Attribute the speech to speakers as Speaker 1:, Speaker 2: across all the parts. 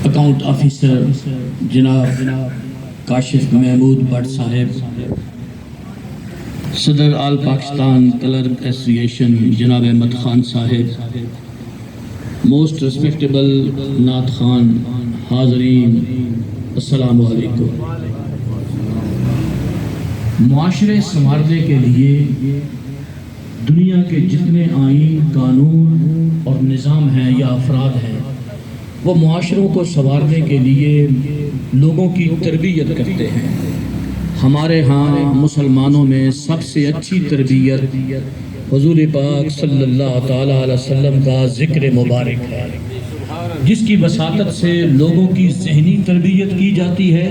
Speaker 1: Account officer جناب Kashif Mahmood but صاحب، صدر آل پاکستان کلرک ایسوسیشن جناب احمد خان صاحب، موسٹ ریسپیکٹیبل نعت خان، حاضرین السلام علیکم۔ معاشرے سنوارنے کے لیے دنیا کے جتنے آئین، قانون اور نظام ہیں یا افراد ہیں، وہ معاشروں کو سنوارنے کے لیے لوگوں کی تربیت کرتے ہیں۔ ہمارے ہاں مسلمانوں میں سب سے اچھی تربیت حضور پاک صلی اللہ تعالیٰ علیہ وسلم کا ذکر مبارک ہے، جس کی وساطت سے لوگوں کی ذہنی تربیت کی جاتی ہے،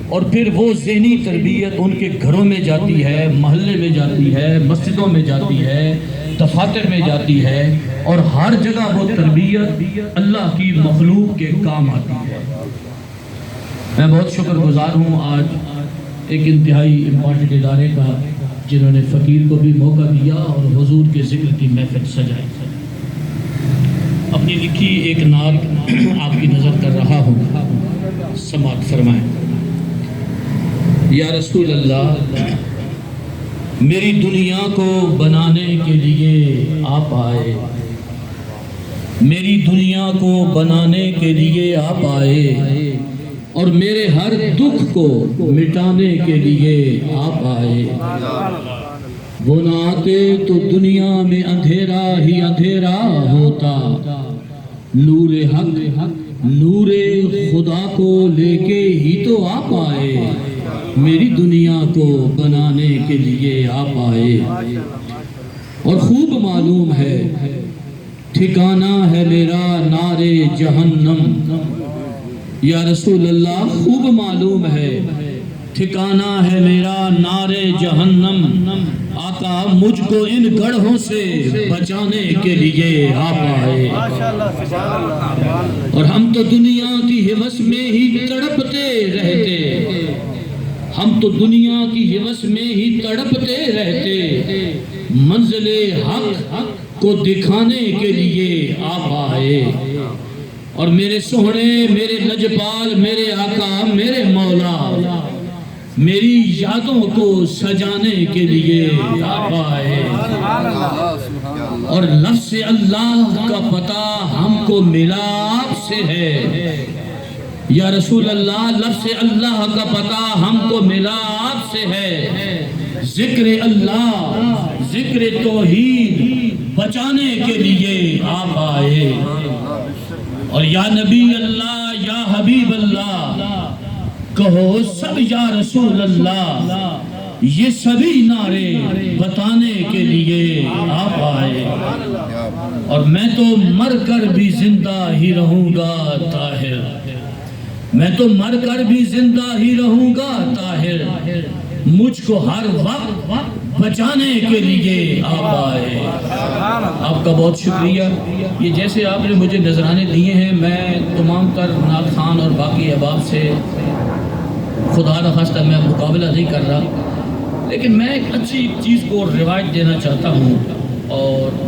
Speaker 1: اور پھر وہ ذہنی تربیت ان کے گھروں میں جاتی ہے، محلے میں جاتی ہے، مسجدوں میں جاتی ہے، دفاتر میں جاتی ہے، اور ہر جگہ وہ تربیت اللہ کی مخلوق کے کام آتی ہے۔ میں بہت شکر گزار ہوں آج ایک انتہائی امپورٹنٹ ادارے کا، جنہوں نے فقیر کو بھی موقع دیا اور حضور کے ذکر کی محفل سجائی۔ اپنی لکھی ایک نعت آپ کی نظر کر رہا ہوں، سماعت فرمائیں۔ یا رسول اللہ، میری دنیا کو بنانے کے لیے آپ آئے، میری دنیا کو بنانے کے لیے آپ آئے، اور میرے ہر دکھ کو مٹانے کے لیے آپ آئے۔ وہ نہ آتے تو دنیا میں اندھیرا ہی اندھیرا ہوتا، نور حق نور خدا کو لے کے ہی تو آپ آئے، میری دنیا کو بنانے کے لیے آپ آئے۔ اور خوب معلوم ہے ٹھکانہ ہے میرا نار جہنم، یا رسول اللہ خوب معلوم ہے ٹھکانہ ہے میرا نار جہنم، آقا مجھ کو ان گڑھوں سے بچانے کے لیے آپ آئے۔ اور ہم تو دنیا کی ہوس میں ہی تڑپتے رہتے، ہم تو دنیا کی ہوس میں ہی تڑپتے رہتے، منزل حق کو دکھانے کے لیے آپ آئے۔ اور میرے سوہنے، میرے لجپال، میرے آقا، میرے مولا، میری یادوں کو سجانے کے لیے آپ آئے۔ اور لفظ اللہ کا پتہ ہم کو ملا آپ سے ہے، یا رسول اللہ لفظ اللہ کا پتہ ہم کو ملا آپ سے ہے، ذکر اللہ، ذکر توحید بچانے کے لیے آپ آئے۔ اور یا نبی اللہ، یا حبیب اللہ، کہو سب یا رسول اللہ، یہ سبھی نعرے بتانے کے لیے آپ آئے۔ اور میں تو مر کر بھی زندہ ہی رہوں گا طاہر، میں تو مر کر بھی زندہ ہی رہوں گا طاہر، مجھ کو ہر وقت بچانے کے لیے آپ آئے۔ آپ کا بہت شکریہ۔ یہ جیسے آپ نے مجھے نذرانے دیے ہیں، میں تمام تر نعت خان اور باقی احباب سے خدا نخواستہ میں مقابلہ نہیں کر رہا، لیکن میں ایک اچھی چیز کو روایت دینا چاہتا ہوں، اور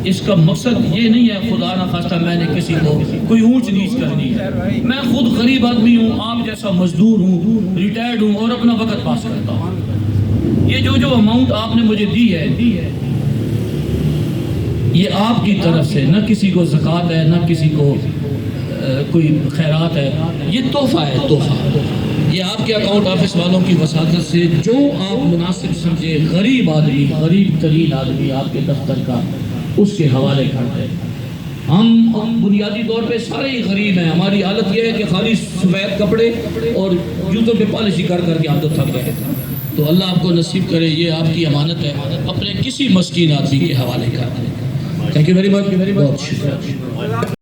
Speaker 1: اس کا مقصد یہ نہیں ہے خدا نخواستہ میں نے کسی کو کوئی اونچ نیچ کرنی ہے۔ میں خود غریب آدمی ہوں، آپ جیسا مزدور ہوں، ریٹائرڈ ہوں، اور اپنا وقت پاس کرتا ہوں۔ یہ جو اماؤنٹ آپ نے مجھے دی ہے، یہ آپ کی طرف سے، نہ کسی کو زکوٰۃ ہے، نہ کسی کو کوئی خیرات ہے، یہ تحفہ ہے، تحفہ۔ یہ آپ کے اکاؤنٹ آفس والوں کی وساطت سے جو آپ مناسب سمجھے، غریب آدمی، غریب ترین آدمی آپ کے دفتر کا، اس کے حوالے کرتے ہیں۔ ہم بنیادی طور پہ سارے ہی غریب ہیں، ہماری حالت یہ ہے کہ خالی سفید کپڑے اور جوتوں پہ پالشی کر کر کے ہم تو تھک گئے۔ تو اللہ آپ کو نصیب کرے، یہ آپ کی امانت ہے، اپنے کسی مسکین آدمی کے حوالے کر دیں۔ تھینک یو ویری مچ، بہت شکریہ۔